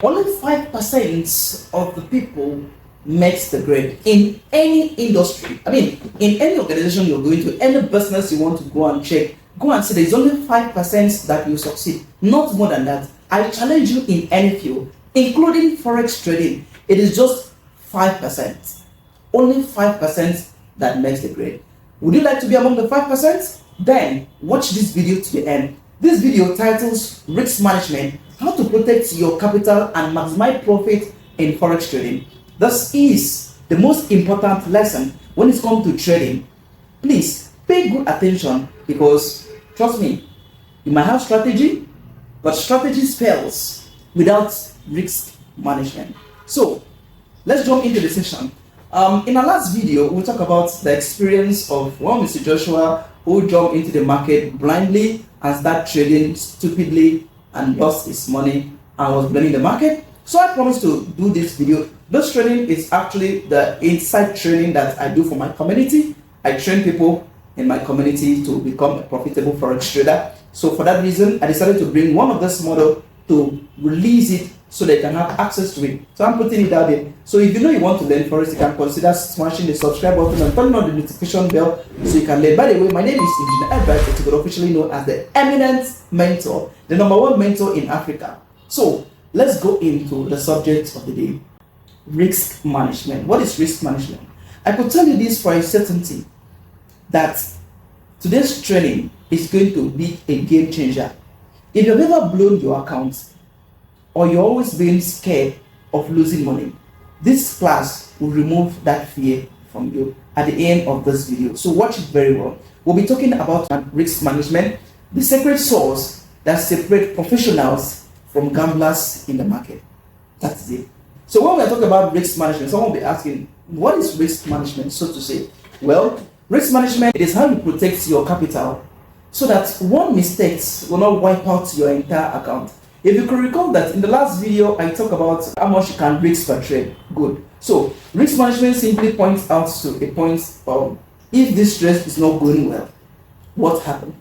Only 5% of the people makes the grade in any industry. I mean, in any organization you're going to, any business you want to go and check, go and see there's only 5% that will succeed, not more than that. I challenge you in any field, including Forex trading. It is just 5%. Only 5% that makes the grade. Would you like to be among the 5%? Then watch this video to the end. This video titles Risk Management, how to protect your capital and maximize profit in Forex trading. This is the most important lesson when it comes to trading. Please pay good attention, because trust me, you might have strategy, but strategies fails without risk management. So let's jump into the session. In our last video, we'll talk about the experience of one Mr. Joshua who jumped into the market blindly and started trading stupidly and lost his money and was blaming the market. So I promised to do this video. This training is actually the inside training that I do for my community. I train people in my community to become a profitable Forex trader. So for that reason, I decided to bring one of this model to release it so they can have access to it. So I'm putting it out there. So if you know you want to learn Forex, you can consider smashing the subscribe button and turning on the notification bell so you can learn. By the way, my name is Engineer Edward, officially known as the Eminent Mentor, the #1 mentor in Africa. So let's go into the subject of the day. Risk management. What is risk management? I could tell you this for a certainty, that today's training is going to be a game changer. If you've ever blown your account, or you're always being scared of losing money, this class will remove that fear from you at the end of this video. So watch it very well. We'll be talking about risk management, the secret sauce that separates professionals from gamblers in the market. That's it. So when we're talking about risk management, someone will be asking, what is risk management, so to say? Well, risk management is how you protect your capital so that one mistake will not wipe out your entire account. If you can recall that in the last video, I talked about how much you can risk per trade. Good. So risk management simply points out to a point of, if this trade is not going well, what happened?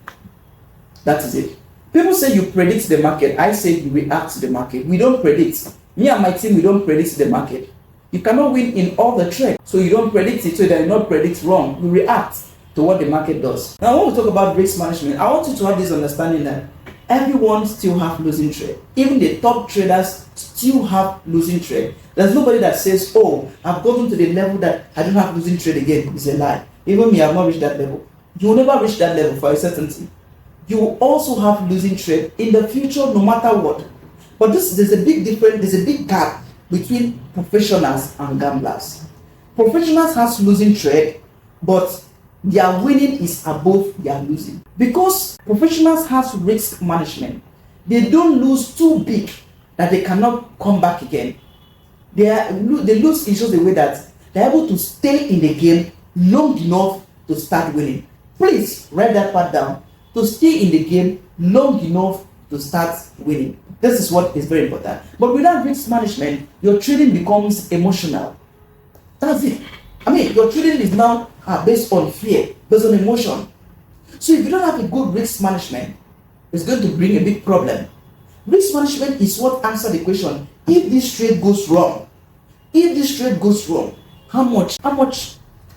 That is it. People say you predict the market. I say you react to the market. We don't predict. Me and my team, we don't predict the market. You cannot win in all the trades, so you don't predict it, so that you not predict wrong. We react to what the market does. Now, when we talk about risk management, I want you to have this understanding that everyone still have losing trade. Even the top traders still have losing trade. There's nobody that says, oh, I've gotten to the level that I don't have losing trade again. It's a lie. Even me, I've not reached that level. You will never reach that level for a certainty. You will also have losing trade in the future, no matter what. But there's a big difference, there's a big gap between professionals and gamblers. Professionals has losing trade, but their winning is above their losing. Because professionals has risk management, they don't lose too big that they cannot come back again. They lose in such a way that they're able to stay in the game long enough to start winning. Please write that part down. To stay in the game long enough to start winning. This is what is very important. But without risk management, your trading becomes emotional. That's it. I mean, your trading is now based on fear, based on emotion. So if you don't have a good risk management, it's going to bring a big problem. Risk management is what answers the question, if this trade goes wrong, how much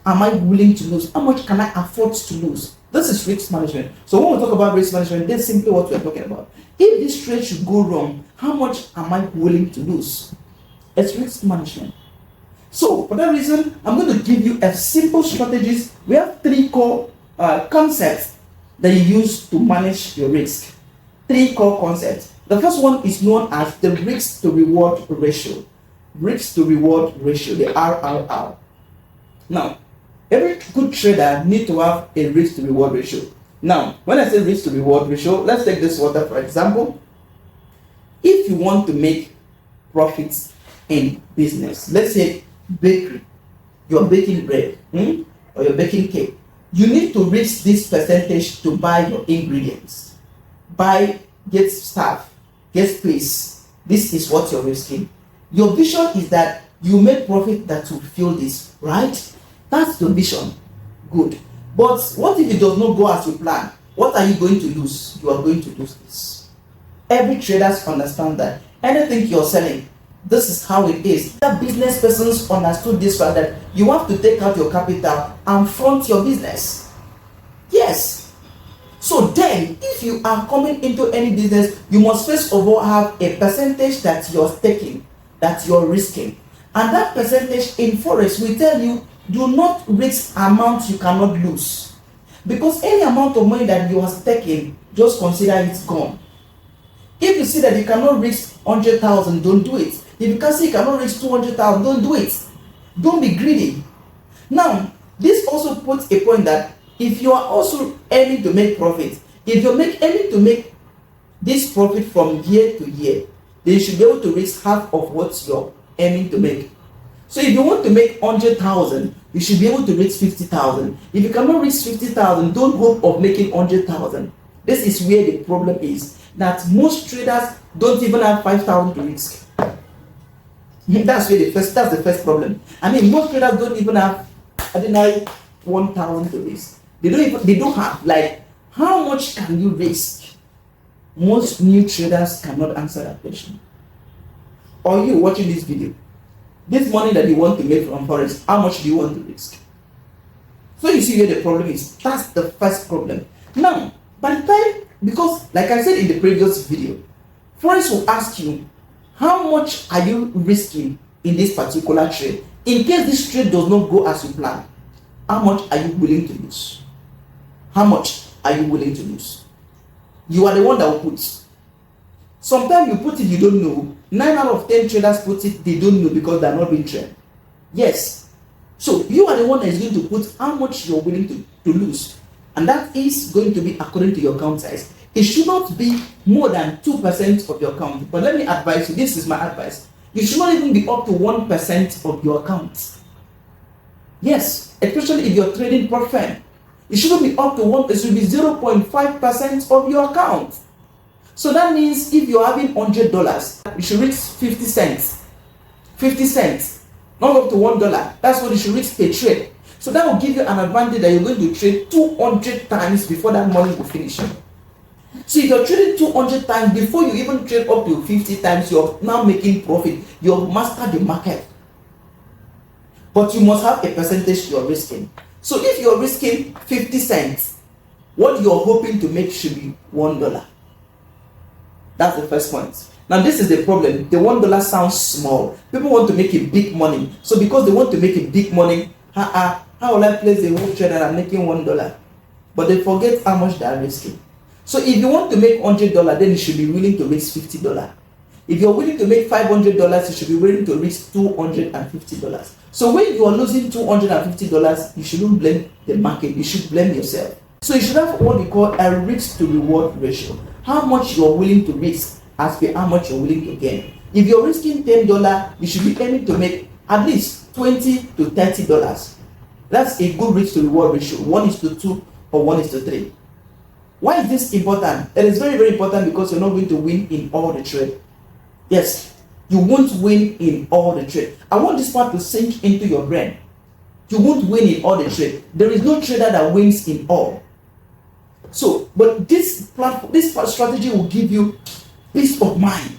am I willing to lose? How much can I afford to lose? This is risk management. So when we talk about risk management, that's simply what we're talking about. If this trade should go wrong, how much am I willing to lose? It's risk management. So for that reason, I'm going to give you a simple strategies. We have 3 core concepts that you use to manage your risk. 3 core concepts. The first one is known as the risk to reward ratio. Risk to reward ratio, the RRR. Now, every good trader needs to have a risk to reward ratio. Now, when I say risk to reward ratio, let's take this water for example. If you want to make profits in business, let's say bakery, you're baking bread or you're baking cake, you need to reach this percentage to buy your ingredients, get staff, get space. This is what you're risking. Your vision is that you make profit that will fill this, right? That's the vision. Good. But what if it does not go as you plan? What are you going to lose? You are going to lose this. Every trader understands that anything you're selling, This is how it is. The business persons understood this fact that you have to take out your capital and front your business. Yes. So then, if you are coming into any business, you must first of all have a percentage that you're taking, that you're risking. And that percentage in Forex will tell you, do not risk amounts you cannot lose. Because any amount of money that you are taking, just consider it's gone. If you see that you cannot risk 100,000, don't do it. If you can see you cannot risk 200,000, don't do it. Don't be greedy. Now, this also puts a point that if you are also aiming to make profit, if you're aiming to make this profit from year to year, then you should be able to risk half of what you're aiming to make. So if you want to make 100,000, you should be able to reach 50,000. If you cannot reach 50,000, don't hope of making 100,000. This is where the problem is. That most traders don't even have 5,000 to risk. That's the first problem. I mean, most traders don't even have 1,000 to risk. They don't have, like, how much can you risk? Most new traders cannot answer that question. Or you watching this video, this money that you want to make from Forex, how much do you want to risk? So you see where the problem is. That's the first problem. Now, by the time, because like I said in the previous video, Forex will ask you, how much are you risking in this particular trade? In case this trade does not go as you plan, how much are you willing to lose? How much are you willing to lose? You are the one that will put. Sometimes you put it, you don't know. 9 out of 10 traders put it, they don't know because they're not being trained. Yes. So you are the one that is going to put how much you're willing to lose. And that is going to be according to your account size. It should not be more than 2% of your account. But let me advise you, this is my advice. You should not even be up to 1% of your account. Yes, especially if you're trading profit. It shouldn't be up to 1%, it should be 0.5% of your account. So that means if you're having $100, you should reach 50 cents. 50 cents, not up to $1. That's what you should reach per trade. So that will give you an advantage that you're going to trade 200 times before that money will finish. So if you're trading 200 times before you even trade up to 50 times, you're now making profit. You've mastered the market. But you must have a percentage you're risking. So if you're risking 50 cents, what you're hoping to make should be $1. That's the first point. Now this is the problem. The $1 sounds small. People want to make a big money. So because they want to make a big money, how will I place the whole trade that I'm making $1? But they forget how much they are risking. So if you want to make $100, then you should be willing to risk $50. If you're willing to make $500, you should be willing to risk $250. So when you are losing $250, you shouldn't blame the market. You should blame yourself. So you should have what we call a risk to reward ratio. How much you are willing to risk as per how much you're willing to gain. If you're risking $10, you should be aiming to make at least $20 to $30. That's a good risk to reward ratio, 1:2 or 1:3. Why is this important? It is very, very important because you're not going to win in all the trade. Yes, you won't win in all the trade. I want this part to sink into your brain. You won't win in all the trade. There is no trader that wins in all. So, but this strategy will give you peace of mind.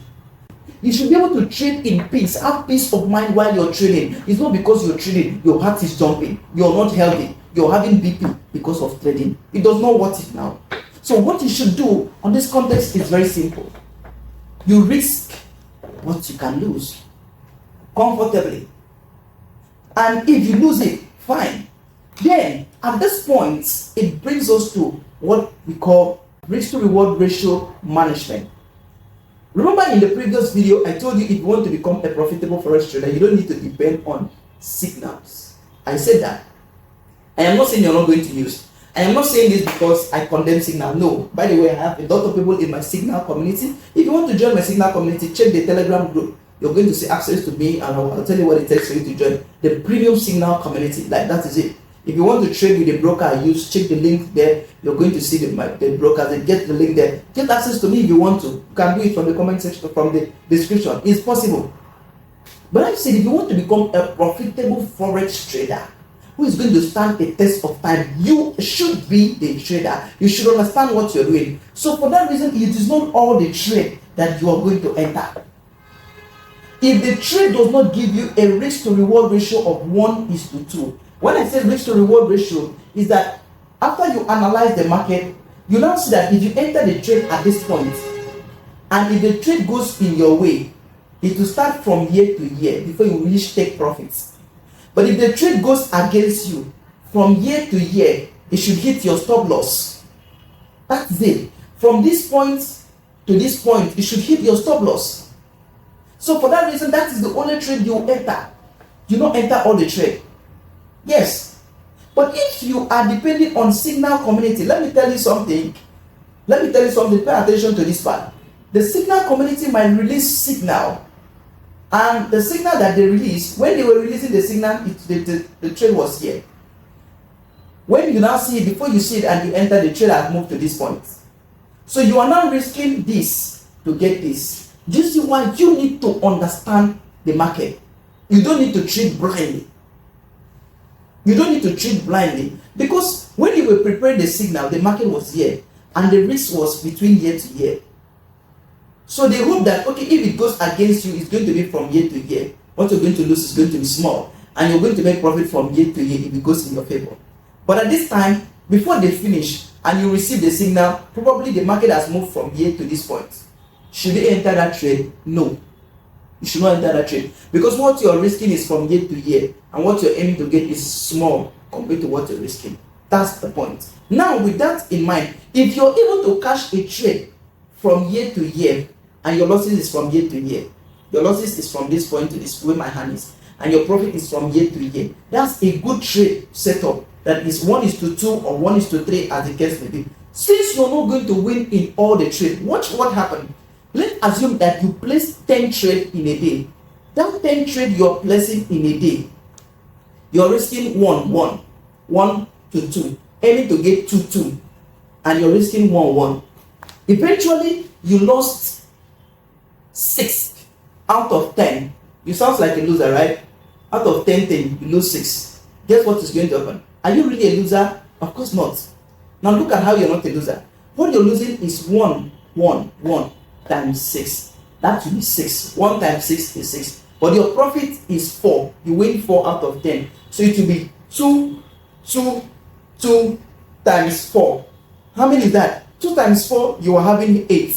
You should be able to trade in peace, have peace of mind while you're trading. It's not because you're trading, your heart is jumping, you're not healthy, you're having BP because of trading. It does not worth it now. So what you should do on this context is very simple. You risk what you can lose comfortably. And if you lose it, fine. Then, at this point, it brings us to what we call risk to reward ratio management. Remember in the previous video, I told you if you want to become a profitable forex trader, you don't need to depend on signals. I said that. I am not saying you're not going to use. I am not saying this because I condemn signal. No. By the way, I have a lot of people in my signal community. If you want to join my signal community, check the Telegram group. You're going to see access to me and I'll tell you what it takes for you to join the premium signal community. Like that is it. If you want to trade with the broker I use, check the link there. You're going to see the broker. They get the link there. Get access to me if you want to. You can do it from the comment section, from the description. It's possible. But I said, if you want to become a profitable forex trader who is going to stand a test of time, you should be the trader. You should understand what you're doing. So for that reason, it is not all the trade that you are going to enter. if the trade does not give you a risk to reward ratio of 1:2, when I say risk to reward ratio, is that after you analyze the market, you now see that if you enter the trade at this point, and if the trade goes in your way, it will start from year to year before you really take profits. But if the trade goes against you, from year to year, it should hit your stop loss. That's it. From this point to this point, it should hit your stop loss. So for that reason, that is the only trade you enter. You don't enter all the trade. Yes. But if you are depending on signal community, let me tell you something. Pay attention to this part. The signal community might release signal, and the signal that they release, when they were releasing the signal, the trade was here. When you now see it, before you see it and you enter, the trade has moved to this point. So you are now risking this to get this. Do you see why you need to understand the market? You don't need to trade blindly. Because when you were preparing the signal, the market was here and the risk was between year to year. So they hope that, okay, if it goes against you, it's going to be from year to year. What you're going to lose is going to be small, and you're going to make profit from year to year if it goes in your favor. But at this time, before they finish and you receive the signal, probably the market has moved from here to this point. Should you enter that trade? No. You should not enter that trade. Because what you're risking is from year to year, and what you're aiming to get is small compared to what you're risking. That's the point. Now, with that in mind, if you're able to cash a trade from year to year, and your losses is from year to year, your losses is from this point to this, where my hand is, and your profit is from year to year, that's a good trade setup. That is 1:2 or 1:3, as the case may be. Since you're not going to win in all the trade, watch what happened. Let's assume that you place 10 trade in a day. That 10 trade you're placing in a day, you're risking 1 to 2, aiming to get 2, and you're risking 1. Eventually, you lost 6 out of 10. You sound like a loser, right? Out of 10 things, you lose 6. Guess what is going to happen? Are you really a loser? Of course not. Now look at how you're not a loser. What you're losing is 1 times 6. That will be 6. 1 times 6 is 6. But your profit is 4. You win 4 out of 10. So it will be 2 times 4. How many is that? 2 times 4, you are having 8.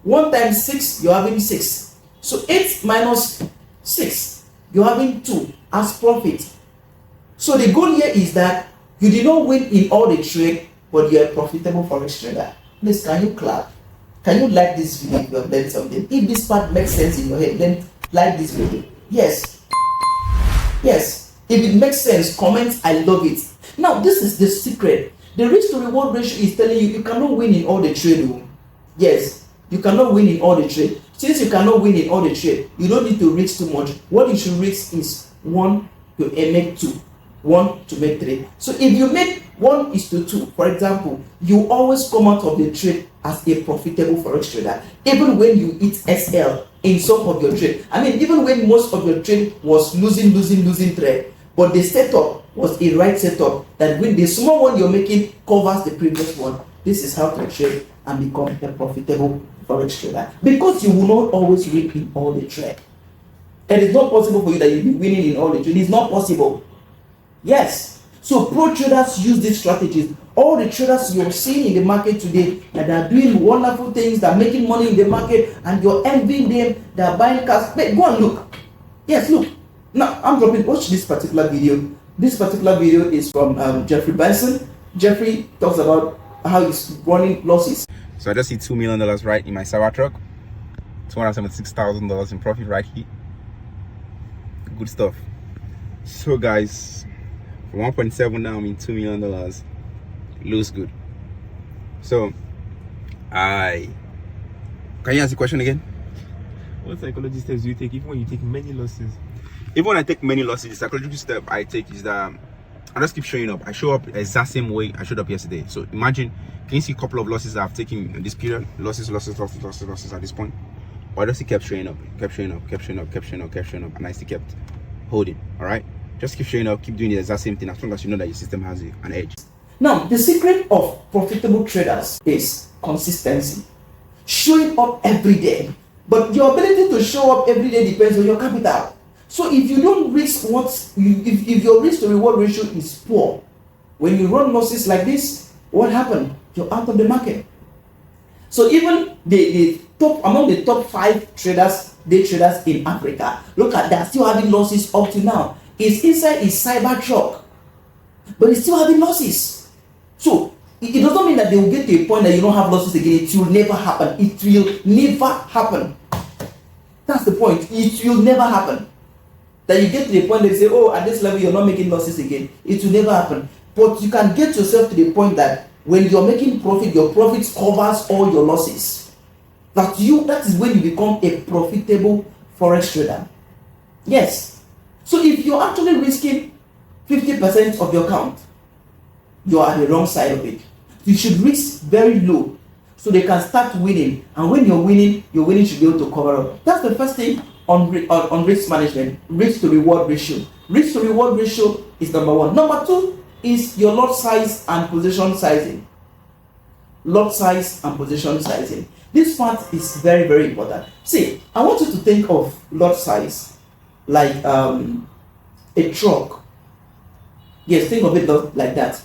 1 times 6, you're having 6. So 8 minus 6, you're having 2 as profit. So the goal here is that you did not win in all the trade, but you're a profitable forex trader. Please, can you clap? Can you like this video if you have learned something? If this part makes sense in your head, then like this video. Yes. If it makes sense, comment I love it. Now, this is the secret. The risk to reward ratio is telling you cannot win in all the trade. Yes, you cannot win in all the trade. Since you cannot win in all the trade, you don't need to risk too much. What you should risk is 1 to make 2. 1 to make 3. So if you make 1:2, for example, you always come out of the trade as a profitable forex trader, even when you eat SL in some of your trade. I mean, even when most of your trade was losing trade, but the setup was a right setup that when the small one you're making covers the previous one. This is how to trade and become a profitable forex trader, because you will not always win in all the trade. It is not possible for you that you'll be winning in all the trade. It's not possible. Yes. So pro traders use these strategies. All the traders you're seeing in the market today that are doing wonderful things, that are making money in the market, and you're envying them, they are buying cars. Wait, go and look. Yes, look. Now I'm dropping. Watch this particular video. This particular video is from Jeffrey Benson. Jeffrey talks about how he's running losses. So I just see $2 million right in my Cybertruck. $276,000 in profit right here. Good stuff. So guys, from 1.7 now I'm in $2 million. Looks good. So can you ask the question again? What psychology steps do you take even when you take many losses? Even when I take many losses, the psychological step I take is that I just keep showing up. I show up the exact same way I showed up yesterday. So imagine, can you see a couple of losses I've taken in this period? Losses at this point. But I just kept showing up, and I still kept holding. Alright? Just keep showing up, keep doing the exact same thing as long as you know that your system has an edge. Now, the secret of profitable traders is consistency. Showing up every day. But your ability to show up every day depends on your capital. So if you don't risk if your risk to reward ratio is poor, when you run losses like this, what happened? You're out of the market. So even the top among the top 5 traders, day traders in Africa, look at that, still having losses up to now. It's inside his cyber truck, but it's still having losses. So it does not mean that they will get to a point that you don't have losses again. It will never happen. It will never happen. That's the point. It will never happen. That you get to the point that you say, oh, at this level you're not making losses again. It will never happen. But you can get yourself to the point that when you're making profit, your profits covers all your losses. That is when you become a profitable forex trader. Yes. So if you're actually risking 50% of your account, you're at the wrong side of it. You should risk very low so they can start winning. And when you're winning should be able to cover up. That's the first thing on risk management, risk to reward ratio. Risk to reward ratio is number 1. Number 2 is your lot size and position sizing. Lot size and position sizing. This part is very, very important. See, I want you to think of lot size like a truck. Yes, think of it like that.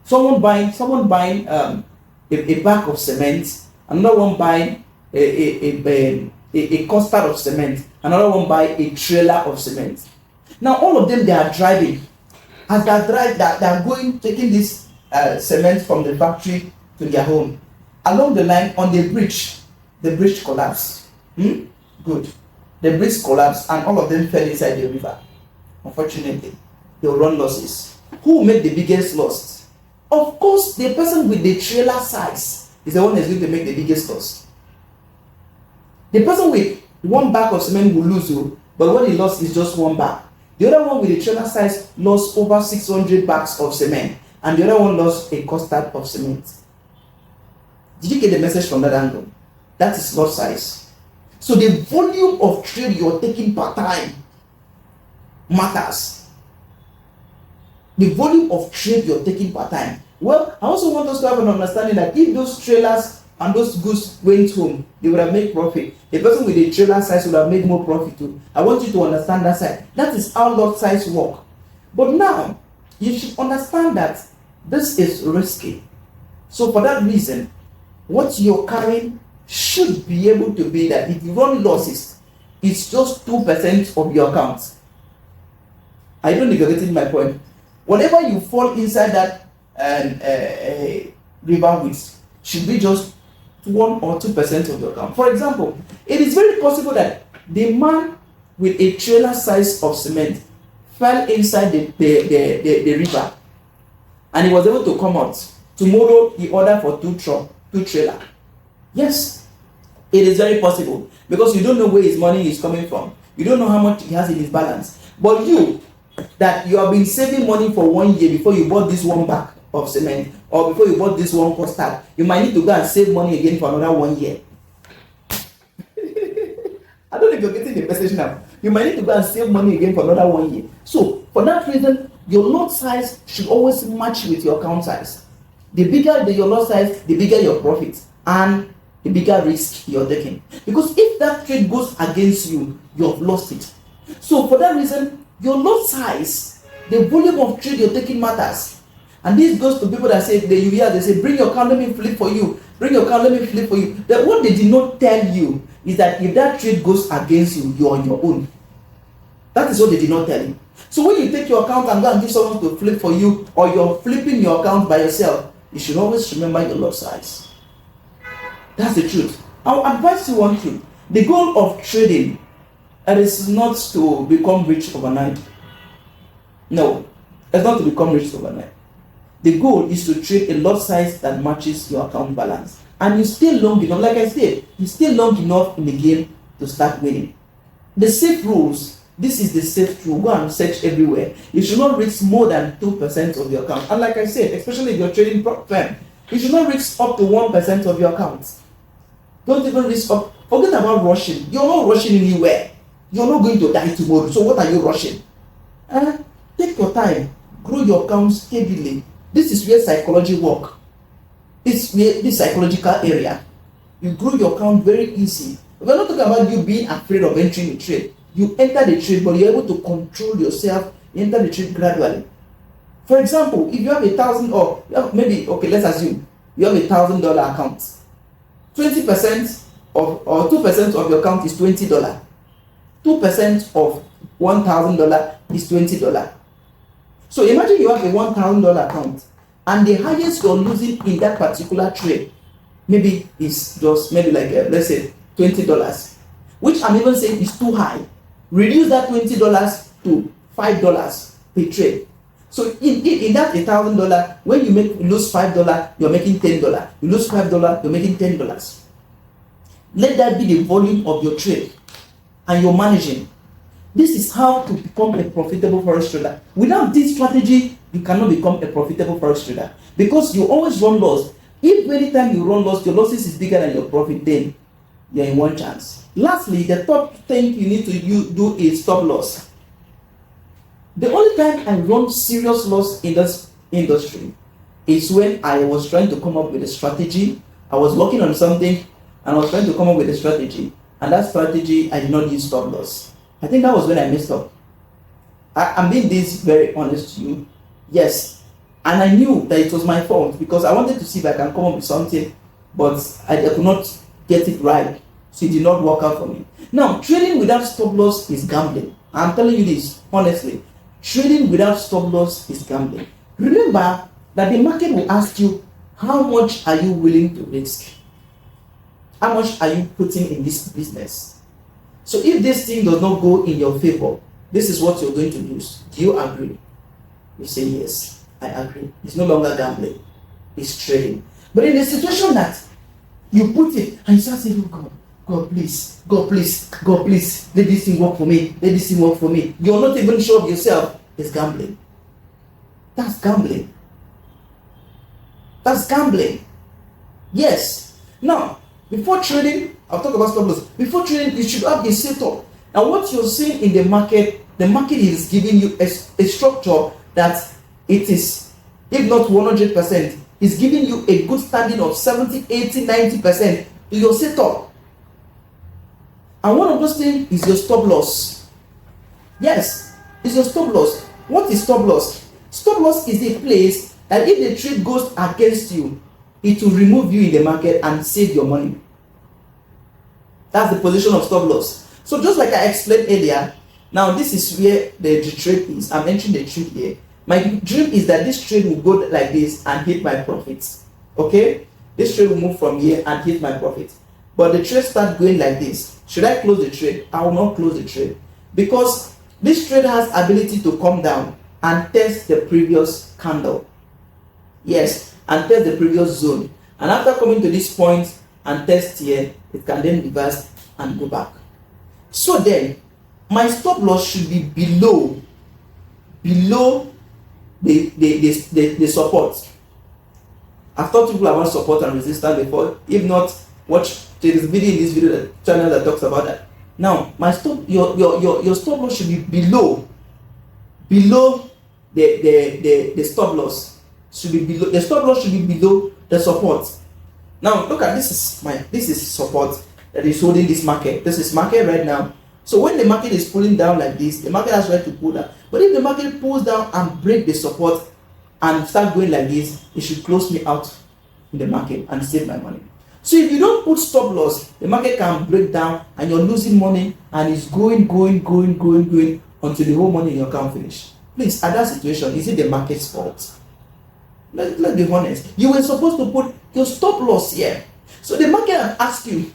Someone buying a bag of cement, another one buying a custard of cement, another one buying a trailer of cement. Now all of them, they are driving. As they are going, taking this cement from the factory to their home. Along the line, on the bridge collapsed. Good. The bridge collapsed and all of them fell inside the river. Unfortunately, they will run losses. Who made the biggest loss? Of course, the person with the trailer size is the one that's going to make the biggest loss. The person with one bag of cement will lose, but what he lost is just one bag. The other one with the trailer size lost over 600 bags of cement, and the other one lost a custard of cement. Did you get the message from that angle? That is lot size. So the volume of trade you're taking per time matters. The volume of trade you're taking per time. Well, I also want us to have an understanding that if those trailers and those goods went home, they would have made profit. The person with the trailer size would have made more profit too. I want you to understand that side. That is how lot size work. But now, you should understand that this is risky. So for that reason, what you're carrying should be able to be that if you run losses, it's just 2% of your account. I don't think you're getting my point. Whatever you fall inside that river with should be just 1 or 2% of your account. For example, it is very possible that the man with a trailer size of cement fell inside the river and he was able to come out. Tomorrow he ordered for two trailer. Yes, it is very possible because you don't know where his money is coming from. You don't know how much he has in his balance. But you have been saving money for 1 year before you bought this one bag of cement or before you bought this one custard, you might need to go and save money again for another 1 year. I don't know if you're getting the message now. You might need to go and save money again for another 1 year. So for that reason, your lot size should always match with your account size. The bigger your lot size, the bigger your profit and the bigger risk you're taking. Because if that trade goes against you, you've lost it. So for that reason, your lot size, the volume of trade you're taking matters. And this goes to people that say, they say, bring your account, let me flip for you. Bring your account, let me flip for you. That what they did not tell you is that if that trade goes against you, you're on your own. That is what they did not tell you. So when you take your account and go and give someone to flip for you, or you're flipping your account by yourself, you should always remember your lot size. That's the truth. I'll advise you one thing. The goal of trading is not to become rich overnight. No, it's not to become rich overnight. The goal is to trade a lot size that matches your account balance. And you stay long enough, like I said, you stay long enough in the game to start winning. The safe rules, this is the safe rule. Go and search everywhere. You should not risk more than 2% of your account. And like I said, especially if you're trading firm, you should not risk up to 1% of your account. Don't even risk up. Forget about rushing. You're not rushing anywhere. You're not going to die tomorrow. So what are you rushing? Take your time. Grow your account steadily. This is where psychology works. It's where this psychological area. You grow your account very easy. We're not talking about you being afraid of entering the trade. You enter the trade, but you're able to control yourself. You enter the trade gradually. For example, if you have 1,000, or maybe, okay, let's assume you have $1,000 account. 20% of, or 2% of your account is $20. 2% of $1,000 is $20. So imagine you have a $1,000 account, and the highest you're losing in that particular trade maybe is just maybe like let's say $20, which I'm even saying is too high. Reduce that $20 to $5 per trade. So in that $1,000, when you lose $5, you're making $10. You lose $5, you're making $10. Let that be the volume of your trade, and you're managing. This is how to become a profitable forex trader. Without this strategy, you cannot become a profitable forex trader, because you always run loss. If anytime you run loss, your losses is bigger than your profit, then you're in one chance. Lastly, the top thing you need to do is stop loss. The only time I run serious loss in this industry is when I was trying to come up with a strategy. I was working on something, and I was trying to come up with a strategy, and that strategy I did not use stop loss. I think that was when I messed up. I'm being this very honest to you. Yes, and I knew that it was my fault, because I wanted to see if I can come up with something, but I could not get it right, so it did not work out for me. Now, trading without stop loss is gambling. I'm telling you this honestly. Trading without stop loss is gambling. Remember that the market will ask you, how much are you willing to risk? How much are you putting in this business? So if this thing does not go in your favor, this is what you're going to lose. Do you agree? You say, yes, I agree. It's no longer gambling. It's trading. But in the situation that you put it and you start saying, oh God, please, God, please, God, please, let this thing work for me. Let this thing work for me. You're not even sure of yourself. It's gambling. That's gambling. That's gambling. Yes. Now, before trading, I'll talk about stop loss. Before trading, you should have a setup. Now, what you're seeing in the market is giving you a structure that it is, if not 100%, is giving you a good standing of 70, 80, 90% to your setup. And one of those things is your stop loss. Yes, it's your stop loss. What is stop loss? Stop loss is a place that if the trade goes against you, it will remove you in the market and save your money. That's the position of stop loss. So just like I explained earlier, now this is where the trade is. I'm entering the trade here. My dream is that this trade will go like this and hit my profits. Okay? This trade will move from here and hit my profits. But the trade starts going like this. Should I close the trade? I will not close the trade, because this trade has ability to come down and test the previous candle. Yes, and test the previous zone. And after coming to this point and test here, it can then reverse and go back. So then, my stop loss should be below the support. I've taught people about support and resistance before. If not, watch this video in this video channel that talks about that. Now, my your stop loss should be below the stop loss. Should be below the stop loss should be below the support. Now look at this is support that is holding this market. This is market right now. So when the market is pulling down like this, the market has right to pull down. But if the market pulls down and break the support and start going like this, it should close me out in the market and save my money. So if you don't put stop loss, the market can break down and you're losing money, and it's going until the whole money in your account finish. Please, at that situation, is it the market's fault? Let's be honest. You were supposed to put your stop loss here. So the market will ask you,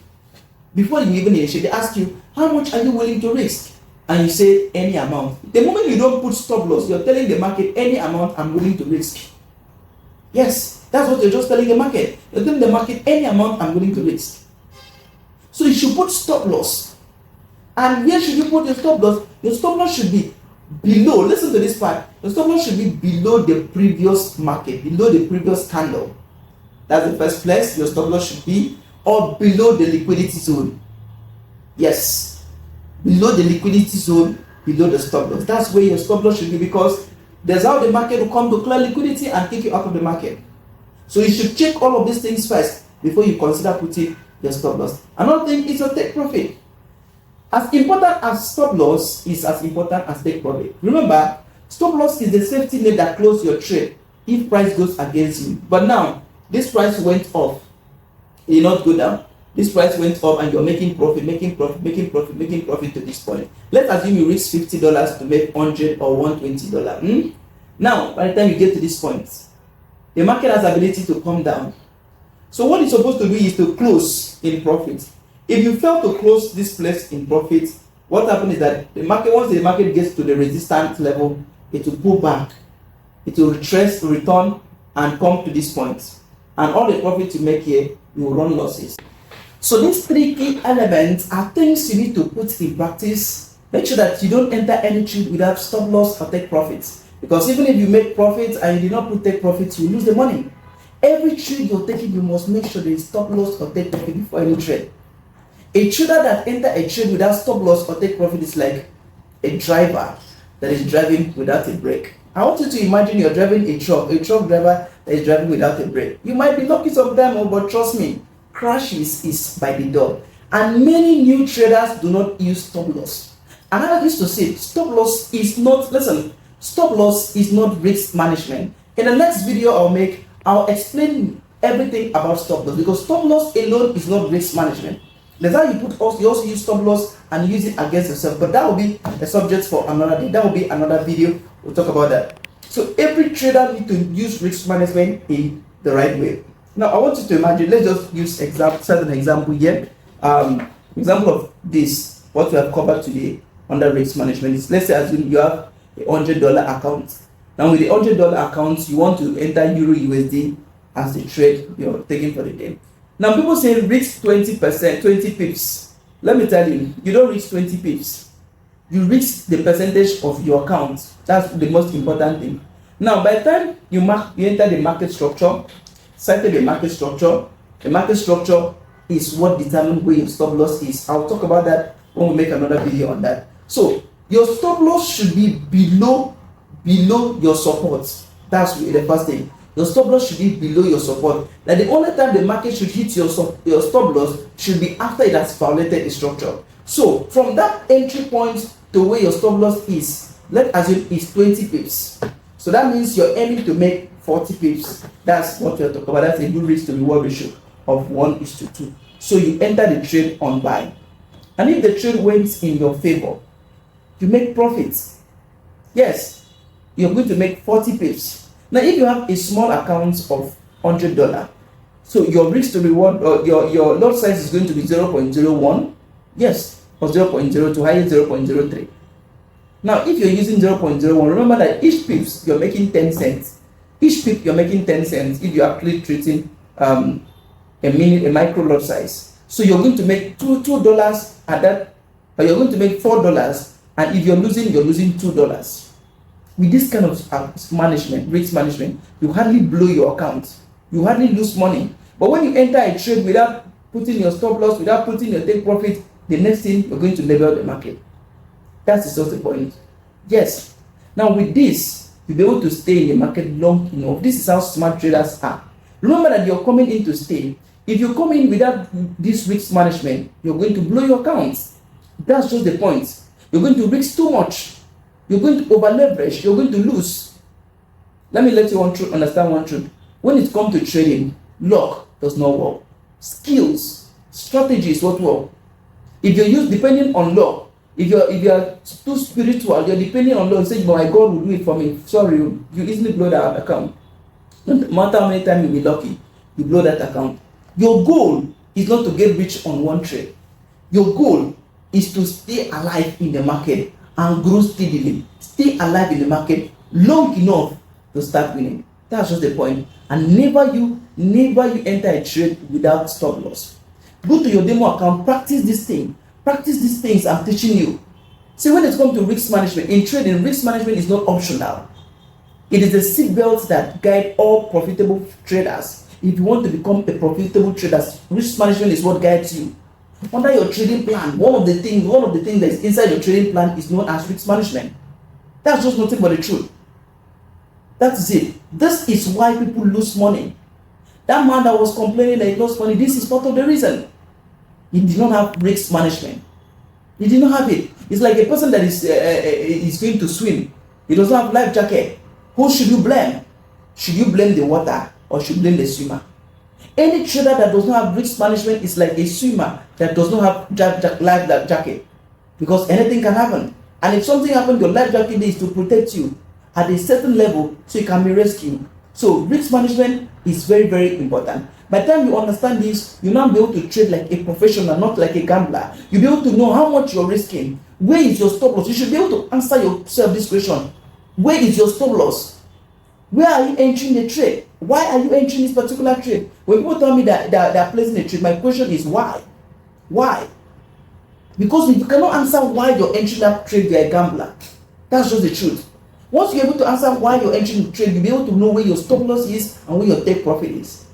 before you even initiate, they ask you, how much are you willing to risk? And you say any amount. The moment you don't put stop loss, you're telling the market any amount I'm willing to risk. Yes, that's what you're just telling the market. You're telling the market any amount I'm willing to risk. So you should put stop loss. And where should you put your stop loss? Your stop loss should be below. Listen to this part. Your stop loss should be below the previous market, below the previous candle. That's the first place your stop loss should be, or below the liquidity zone. Yes, below the liquidity zone, below the stop loss. That's where your stop loss should be, because there's how the market will come to clear liquidity and take you out of the market. So you should check all of these things first before you consider putting your stop loss. Another thing is your take profit. As important as stop loss is as important as take profit. Remember, stop loss is the safety net that closes your trade if price goes against you. But now, this price went up. It did not go down. This price went up and you're making profit to this point. Let's assume you reach $50 to make $100 or $120. Now, by the time you get to this point, the market has the ability to come down. So what it's supposed to do is to close in profit. If you fail to close this place in profit, what happens is that the market, once the market gets to the resistance level, it will pull back. It will retrace, return, and come to this point. And all the profit you make here, you will run losses. So these three key elements are things you need to put in practice. Make sure that you don't enter any trade without stop loss or take profits. Because even if you make profits and you did not put take profits, you lose the money. Every trade you're taking, you must make sure there is stop loss or take profit before any trade. A trader that enters a trade without stop loss or take profit is like a driver that is driving without a brake. I want you to imagine you're driving a truck driver that is driving without a brake. You might be lucky sometimes, but trust me, crashes is by the door. And many new traders do not use stop loss. And I used to say, stop loss is not risk management. In the next video I'll explain everything about stop loss, because stop loss alone is not risk management. That's how you also use stop loss and use it against yourself. But that will be a subject for another day. That will be another video. We'll talk about that. So every trader needs to use risk management in the right way. Now I want you to imagine, let's just use set an example here. Example of this, what we have covered today under risk management is, let's say assume you have a $100 account. Now with the $100 account, you want to enter Euro USD as the trade you're taking for the day. Now people say reach 20%, 20 pips. Let me tell you, you don't reach 20 pips. You reach the percentage of your account. That's the most important thing. Now by the time you enter the market structure, the market structure is what determines where your stop loss is. I'll talk about that when we make another video on that. So your stop loss should be below your support. That's the first thing. Your stop loss should be below your support. Like the only time the market should hit your stop loss should be after it has violated the structure. So from that entry point to where your stop loss is, let's assume it's 20 pips. So that means you're aiming to make 40 pips. That's what we're talking about. That's a good risk to reward ratio of 1:2. So you enter the trade on buy. And if the trade went in your favor, you make profits. Yes, you're going to make 40 pips. Now, if you have a small account of $100, so your risk to reward, or your lot size is going to be 0.01, yes, or 0.02, higher 0.03. Now, if you're using 0.01, remember that each pips you're making 10 cents. Each pip you're making 10 cents if you're actually treating a micro lot size. So you're going to make $2 at that, or you're going to make $4, and if you're losing $2. With this kind of management, risk management, you hardly blow your account. You hardly lose money. But when you enter a trade without putting your stop loss, without putting your take profit, the next thing you're going to level the market. That's just the point. Yes. Now with this, you'll be able to stay in the market long enough. This is how smart traders are. Remember that you're coming in to stay. If you come in without this risk management, you're going to blow your accounts. That's just the point. You're going to risk too much. You're going to over leverage. You're going to lose. Let me let you understand one truth. When it comes to trading, luck does not work. Skills, strategy is what work. If you're depending on luck, if you're too spiritual, you're depending on luck and saying, my God will do it for me. Sorry, you easily blow that account. No matter how many times you'll be lucky, you blow that account. Your goal is not to get rich on one trade. Your goal is to stay alive in the market and grow steadily. Stay alive in the market long enough to start winning. That's just the point. And never you enter a trade without stop loss. Go to your demo account, practice this thing. Practice these things I'm teaching you. See, when it comes to risk management, in trading, risk management is not optional. It is the seatbelt that guide all profitable traders. If you want to become a profitable trader, risk management is what guides you. Under your trading plan, one of the things that is inside your trading plan is known as risk management. That's just nothing but the truth. That's it. This is why people lose money. That man that was complaining that he lost money, this is part of the reason. He did not have risk management. He did not have it. It's like a person that is going to swim. He doesn't have life jacket. Who should you blame? Should you blame the water or should you blame the swimmer? Any trader that does not have risk management is like a swimmer that does not have life jacket, because anything can happen. And if something happens, your life jacket is to protect you at a certain level so you can be rescued. So risk management is very, very important. By the time you understand this, you now be able to trade like a professional, not like a gambler. You'll be able to know how much you're risking. Where is your stop loss? You should be able to answer yourself this question. Where is your stop loss? Where are you entering the trade? Why are you entering this particular trade? When people tell me that they're placing a trade, my question is why? Why? Because if you cannot answer why you're entering that trade, you're a gambler. That's just the truth. Once you're able to answer why you're entering the trade, you'll be able to know where your stop loss is and where your take profit is.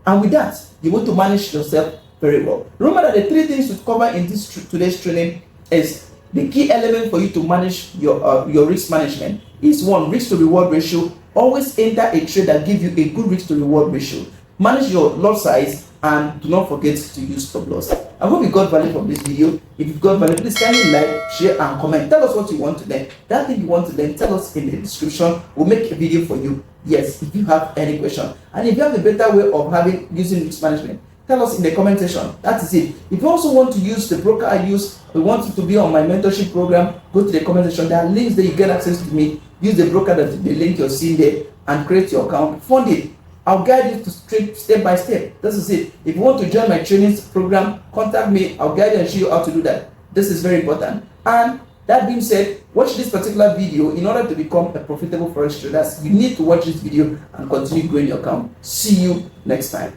And with that, you're able to manage yourself very well. Remember that the 3 things to cover in this today's training is the key element for you to manage your risk management is 1, risk to reward ratio. Always enter a trade that gives you a good risk to reward ratio. Manage your lot size and do not forget to use stop loss. I hope you got value from this video. If you got value, please kindly like, share and comment. Tell us what you want to learn. That thing you want to learn, tell us in the description. We'll make a video for you. Yes, if you have any question. And if you have a better way of using risk management, tell us in the comment section. That is it. If you also want to use the broker I use, we want you to be on my mentorship program, go to the comment section. There are links that you get access to me. Use the broker, that the link you're seeing there, and create your account. Fund it. I'll guide you to trade step by step. This is it. If you want to join my training program, contact me. I'll guide you and show you how to do that. This is very important. And that being said, watch this particular video in order to become a profitable forex trader. You need to watch this video and continue growing your account. See you next time.